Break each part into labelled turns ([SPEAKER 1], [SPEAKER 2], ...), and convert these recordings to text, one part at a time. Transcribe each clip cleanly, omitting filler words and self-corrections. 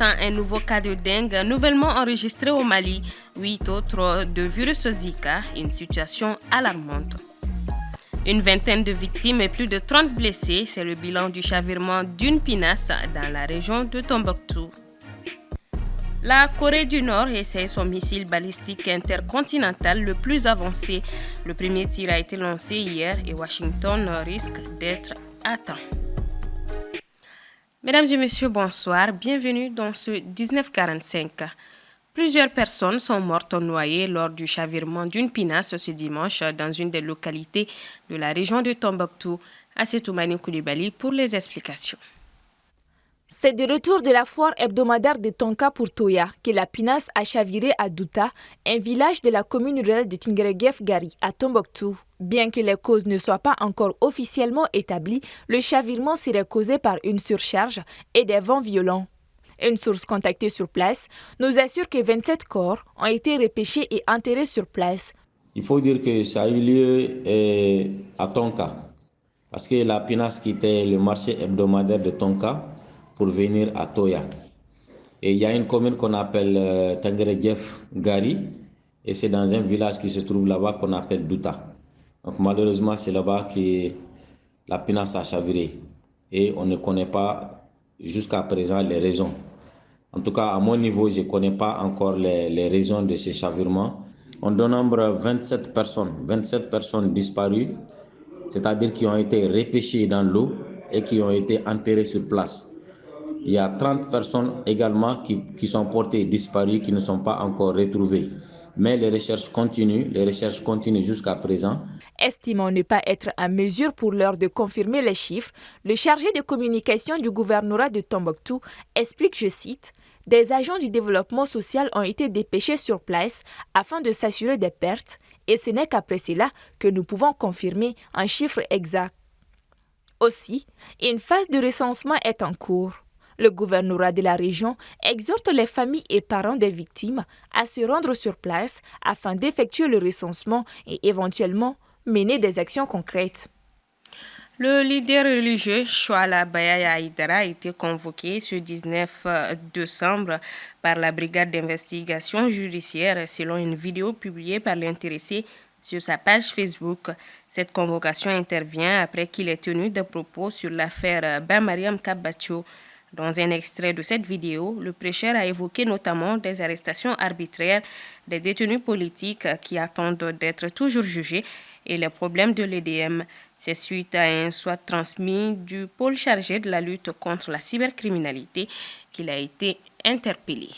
[SPEAKER 1] un nouveau cas de dengue nouvellement enregistré au Mali. 8 autres de virus Zika, une situation alarmante. Une vingtaine de victimes et plus de 30 blessés, c'est le bilan du chavirement d'une pinasse dans la région de Tombouctou. La Corée du Nord essaie son missile balistique intercontinental le plus avancé. Le premier tir a été lancé hier et Washington risque d'être à temps. Mesdames et messieurs, bonsoir. Bienvenue dans ce 1945. Plusieurs personnes sont mortes noyées lors du chavirement d'une pinasse ce dimanche dans une des localités de la région de Tombouctou. Assetoumani Koulibaly pour les explications.
[SPEAKER 2] C'est de retour de la foire hebdomadaire de Tonka pour Toya que la pinasse a chaviré à Douta, un village de la commune rurale de Tingeregef-Gari à Tombouctou. Bien que les causes ne soient pas encore officiellement établies, le chavirement serait causé par une surcharge et des vents violents. Une source contactée sur place nous assure que 27 corps ont été repêchés et enterrés sur place.
[SPEAKER 3] Il faut dire que ça a eu lieu à Tonka, parce que la pinasse quittait le marché hebdomadaire de Tonka pour venir à Toya. Et il y a une commune qu'on appelle Tingeregef-Gari, et c'est dans un village qui se trouve là-bas qu'on appelle Douta. Donc malheureusement, c'est là-bas que la pinasse a chaviré. Et on ne connaît pas jusqu'à présent les raisons. En tout cas, à mon niveau, je ne connais pas encore les raisons de ce chavirement. On dénombre 27 personnes disparues, c'est-à-dire qui ont été repêchées dans l'eau et qui ont été enterrées sur place. Il y a 30 personnes également qui sont portées disparues, qui ne sont pas encore retrouvées. Mais les recherches continuent jusqu'à présent.
[SPEAKER 2] Estimant ne pas être en mesure pour l'heure de confirmer les chiffres, le chargé de communication du gouvernorat de Tombouctou explique, je cite, « Des agents du développement social ont été dépêchés sur place afin de s'assurer des pertes et ce n'est qu'après cela que nous pouvons confirmer un chiffre exact. » Aussi, une phase de recensement est en cours. Le gouvernorat de la région exhorte les familles et parents des victimes à se rendre sur place afin d'effectuer le recensement et éventuellement mener des actions concrètes.
[SPEAKER 1] Le leader religieux Chouala Bayaya Aïdara a été convoqué ce 19 décembre par la brigade d'investigation judiciaire selon une vidéo publiée par l'intéressé sur sa page Facebook. Cette convocation intervient après qu'il ait tenu des propos sur l'affaire Bamariam Kabacho. Dans un extrait de cette vidéo, le prêcheur a évoqué notamment des arrestations arbitraires des détenus politiques qui attendent d'être toujours jugés et les problèmes de l'EDM. C'est suite à un SWAT transmis du pôle chargé de la lutte contre la cybercriminalité qu'il a été interpellé.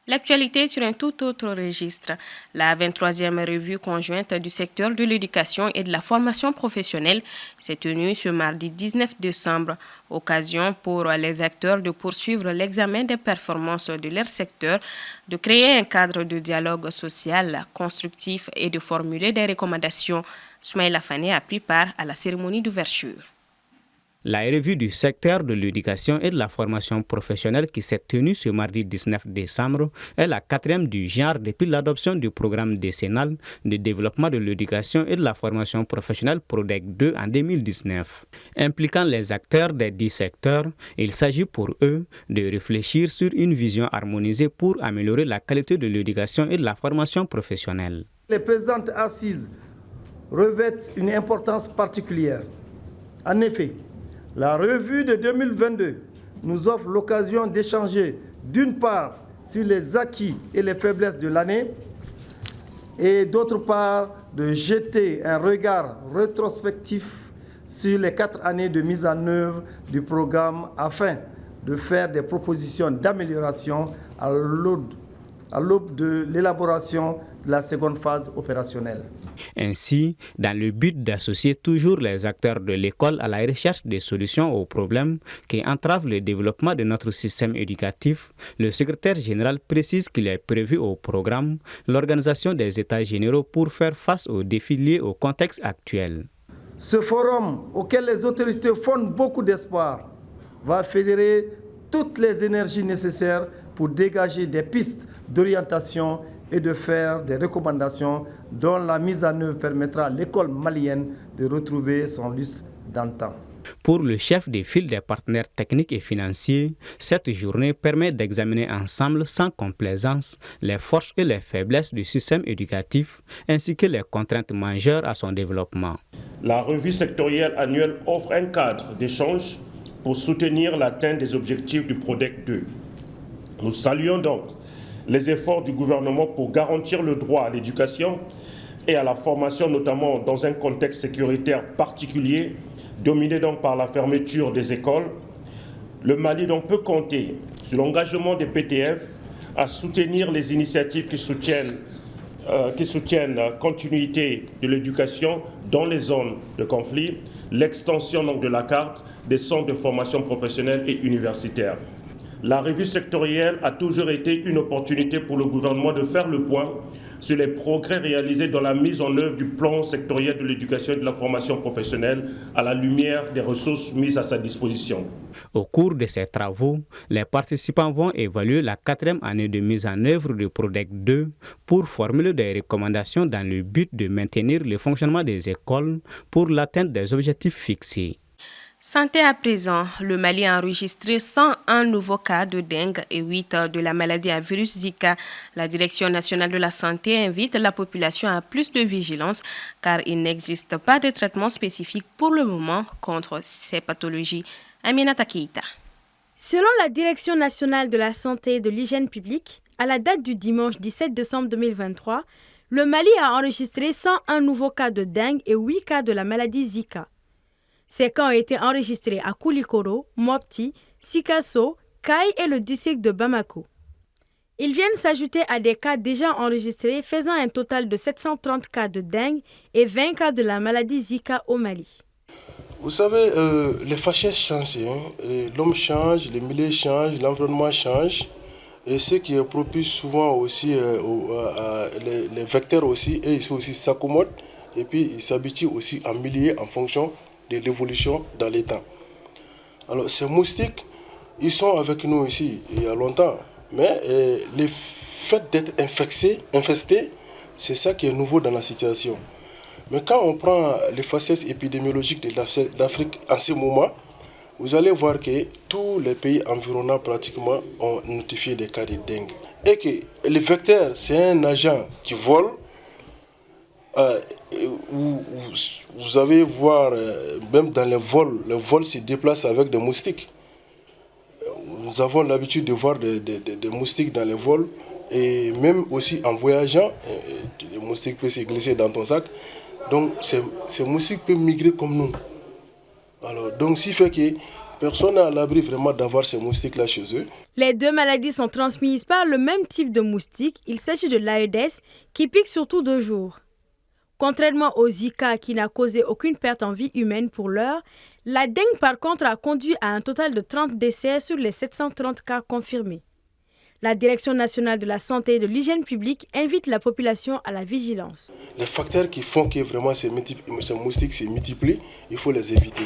[SPEAKER 1] L'actualité sur un tout autre registre. La 23e revue conjointe du secteur de l'éducation et de la formation professionnelle s'est tenue ce mardi 19 décembre. Occasion pour les acteurs de poursuivre l'examen des performances de leur secteur, de créer un cadre de dialogue social constructif et de formuler des recommandations. Soumaïla Fane a pris part à la cérémonie d'ouverture.
[SPEAKER 4] La revue du secteur de l'éducation et de la formation professionnelle qui s'est tenue ce mardi 19 décembre est la 4e du genre depuis l'adoption du programme décennal de développement de l'éducation et de la formation professionnelle PRODEC 2 en 2019. Impliquant les acteurs des 10 secteurs, il s'agit pour eux de réfléchir sur une vision harmonisée pour améliorer la qualité de l'éducation et de la formation professionnelle.
[SPEAKER 5] Les présentes assises revêtent une importance particulière. En effet, la revue de 2022 nous offre l'occasion d'échanger d'une part sur les acquis et les faiblesses de l'année et d'autre part de jeter un regard rétrospectif sur les 4 années de mise en œuvre du programme afin de faire des propositions d'amélioration à l'aube de l'élaboration de la seconde phase opérationnelle.
[SPEAKER 4] Ainsi, dans le but d'associer toujours les acteurs de l'école à la recherche des solutions aux problèmes qui entravent le développement de notre système éducatif, le secrétaire général précise qu'il est prévu au programme l'organisation des états généraux pour faire face aux défis liés au contexte actuel.
[SPEAKER 5] Ce forum, auquel les autorités fondent beaucoup d'espoir, va fédérer toutes les énergies nécessaires pour dégager des pistes d'orientation et de faire des recommandations dont la mise en œuvre permettra à l'école malienne de retrouver son lustre d'antan.
[SPEAKER 4] Pour le chef de file des partenaires techniques et financiers, cette journée permet d'examiner ensemble sans complaisance les forces et les faiblesses du système éducatif ainsi que les contraintes majeures à son développement.
[SPEAKER 6] La revue sectorielle annuelle offre un cadre d'échange pour soutenir l'atteinte des objectifs du PRODEC 2. Nous saluons donc les efforts du gouvernement pour garantir le droit à l'éducation et à la formation, notamment dans un contexte sécuritaire particulier, dominé donc par la fermeture des écoles. Le Mali donc peut compter sur l'engagement des PTF à soutenir les initiatives qui soutiennent la continuité de l'éducation dans les zones de conflit, l'extension donc de la carte des centres de formation professionnelle et universitaire. La revue sectorielle a toujours été une opportunité pour le gouvernement de faire le point sur les progrès réalisés dans la mise en œuvre du plan sectoriel de l'éducation et de la formation professionnelle à la lumière des ressources mises à sa disposition.
[SPEAKER 4] Au cours de ces travaux, les participants vont évaluer la 4e année de mise en œuvre du PRODEC 2 pour formuler des recommandations dans le but de maintenir le fonctionnement des écoles pour l'atteinte des objectifs fixés.
[SPEAKER 1] Santé à présent, le Mali a enregistré 101 nouveaux cas de dengue et 8 de la maladie à virus Zika. La Direction nationale de la santé invite la population à plus de vigilance car il n'existe pas de traitement spécifique pour le moment contre ces pathologies. Aminata Keita.
[SPEAKER 7] Selon la Direction nationale de la santé et de l'hygiène publique, à la date du dimanche 17 décembre 2023, le Mali a enregistré 101 nouveaux cas de dengue et 8 cas de la maladie Zika. Ces cas ont été enregistrés à Koulikoro, Mopti, Sikasso, Kaï et le district de Bamako. Ils viennent s'ajouter à des cas déjà enregistrés, faisant un total de 730 cas de dengue et 20 cas de la maladie Zika au Mali.
[SPEAKER 8] Vous savez, les fâcheuses changent, l'homme change, les milieux changent, l'environnement change. Et ce qui est propice souvent aussi, les vecteurs aussi, et ils aussi s'accommodent et puis ils s'habituent aussi à milieu en fonction de l'évolution dans les temps. Alors ces moustiques, ils sont avec nous ici il y a longtemps, mais le fait d'être infestés, c'est ça qui est nouveau dans la situation. Mais quand on prend les facettes épidémiologiques de l'Afrique en ce moment, vous allez voir que tous les pays environnants pratiquement ont notifié des cas de dengue. Et que le vecteur, c'est un agent qui vole. Vous allez voir, même dans le vol se déplace avec des moustiques. Nous avons l'habitude de voir des moustiques dans les vols. Et même aussi en voyageant, les moustiques peuvent se glisser dans ton sac. Donc ces moustiques peuvent migrer comme nous. Alors, donc, ce qui fait que personne n'est à l'abri vraiment d'avoir ces moustiques-là chez eux.
[SPEAKER 7] Les deux maladies sont transmises par le même type de moustique. Il s'agit de l'Aedes qui pique surtout de jour. Contrairement au Zika qui n'a causé aucune perte en vie humaine pour l'heure, la dengue par contre a conduit à un total de 30 décès sur les 730 cas confirmés. La Direction nationale de la santé et de l'hygiène publique invite la population à la vigilance.
[SPEAKER 8] Les facteurs qui font que vraiment ces moustiques se multiplient, il faut les éviter.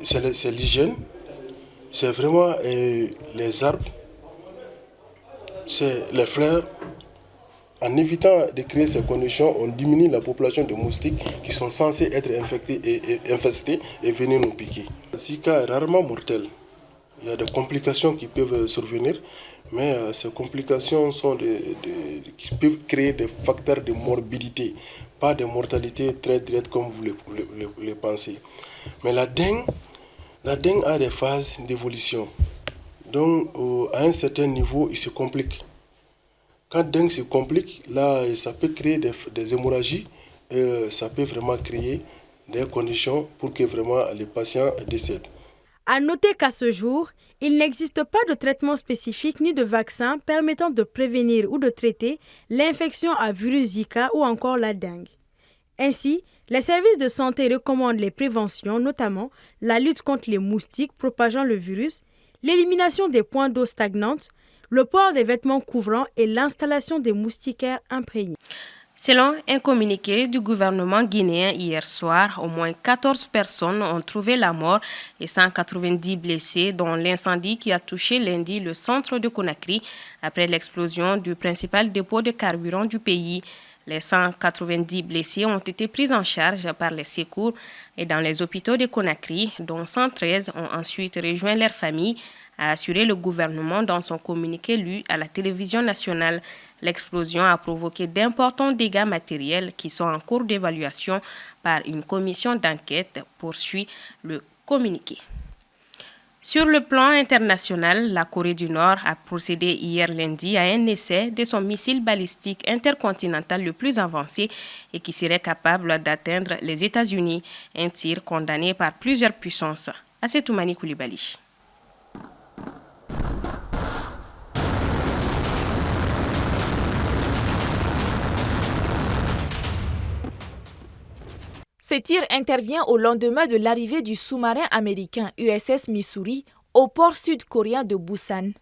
[SPEAKER 8] C'est l'hygiène, c'est vraiment les arbres, c'est les fleurs. En évitant de créer ces conditions, on diminue la population de moustiques qui sont censés être infestés et venir nous piquer. Le Zika est rarement mortel. Il y a des complications qui peuvent survenir, mais ces complications sont qui peuvent créer des facteurs de morbidité, pas de mortalité très directe comme vous le pensez. Mais la dengue a des phases d'évolution. Donc, à un certain niveau, il se complique. Quand la dengue se complique, là, ça peut créer des hémorragies, ça peut vraiment créer des conditions pour que vraiment les patients décèdent.
[SPEAKER 7] À noter qu'à ce jour, il n'existe pas de traitement spécifique ni de vaccin permettant de prévenir ou de traiter l'infection à virus Zika ou encore la dengue. Ainsi, les services de santé recommandent les préventions, notamment la lutte contre les moustiques propageant le virus, l'élimination des points d'eau stagnantes, le port des vêtements couvrants et l'installation des moustiquaires imprégnés.
[SPEAKER 1] Selon un communiqué du gouvernement guinéen hier soir, au moins 14 personnes ont trouvé la mort et 190 blessés, dont l'incendie qui a touché lundi le centre de Conakry après l'explosion du principal dépôt de carburant du pays. Les 190 blessés ont été pris en charge par les secours et dans les hôpitaux de Conakry, dont 113 ont ensuite rejoint leurs familles, a assuré le gouvernement dans son communiqué lu à la télévision nationale. L'explosion a provoqué d'importants dégâts matériels qui sont en cours d'évaluation par une commission d'enquête, poursuit le communiqué. Sur le plan international, la Corée du Nord a procédé hier lundi à un essai de son missile balistique intercontinental le plus avancé et qui serait capable d'atteindre les États-Unis, un tir condamné par plusieurs puissances. Assetoumani Koulibaly.
[SPEAKER 2] Ce tir intervient au lendemain de l'arrivée du sous-marin américain USS Missouri au port sud-coréen de Busan.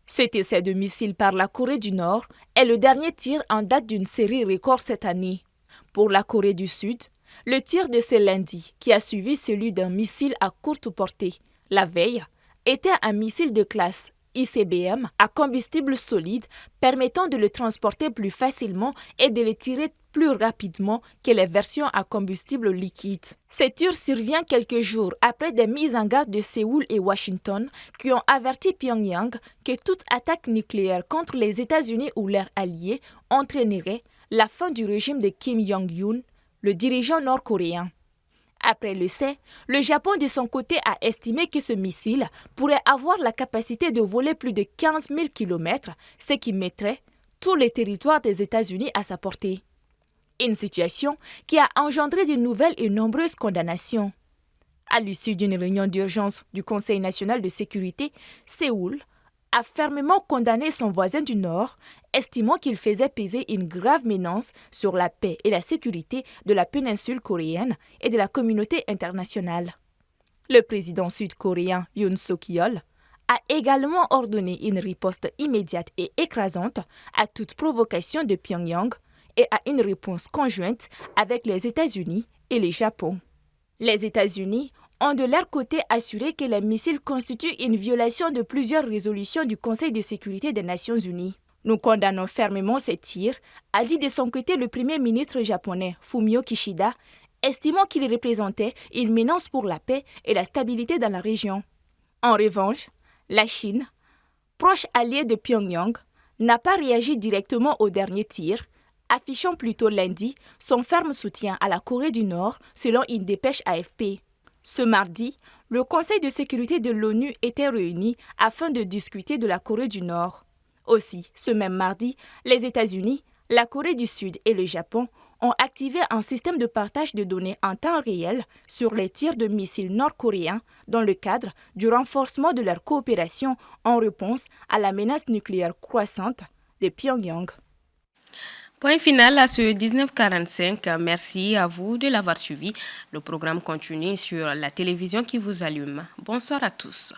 [SPEAKER 2] Cet essai de missile par la Corée du Nord est le dernier tir en date d'une série record cette année. Pour la Corée du Sud, le tir de ce lundi, qui a suivi celui d'un missile à courte portée la veille, était un missile de classe ICBM à combustible solide permettant de le transporter plus facilement et de le tirer plus rapidement que les versions à combustible liquide. Ce tir survient quelques jours après des mises en garde de Séoul et Washington qui ont averti Pyongyang que toute attaque nucléaire contre les États-Unis ou leurs alliés entraînerait la fin du régime de Kim Jong-un, le dirigeant nord-coréen. Après l'essai, le Japon de son côté a estimé que ce missile pourrait avoir la capacité de voler plus de 15 000 km, ce qui mettrait tout le territoire des États-Unis à sa portée. Une situation qui a engendré de nouvelles et nombreuses condamnations. À l'issue d'une réunion d'urgence du Conseil national de sécurité, Séoul a fermement condamné son voisin du Nord, estimant qu'il faisait peser une grave menace sur la paix et la sécurité de la péninsule coréenne et de la communauté internationale. Le président sud-coréen Yoon Suk-yeol a également ordonné une riposte immédiate et écrasante à toute provocation de Pyongyang et à une réponse conjointe avec les États-Unis et le Japon. Les États-Unis ont de leur côté assuré que les missiles constituent une violation de plusieurs résolutions du Conseil de sécurité des Nations unies. Nous condamnons fermement ces tirs, a dit de son côté le premier ministre japonais Fumio Kishida, estimant qu'il représentait une menace pour la paix et la stabilité dans la région. En revanche, la Chine, proche alliée de Pyongyang, n'a pas réagi directement au dernier tir, affichant plutôt lundi son ferme soutien à la Corée du Nord selon une dépêche AFP. Ce mardi, le Conseil de sécurité de l'ONU était réuni afin de discuter de la Corée du Nord. Aussi, ce même mardi, les États-Unis, la Corée du Sud et le Japon ont activé un système de partage de données en temps réel sur les tirs de missiles nord-coréens dans le cadre du renforcement de leur coopération en réponse à la menace nucléaire croissante de Pyongyang.
[SPEAKER 1] Point final à ce 19h45. Merci à vous de l'avoir suivi. Le programme continue sur la télévision qui vous allume. Bonsoir à tous.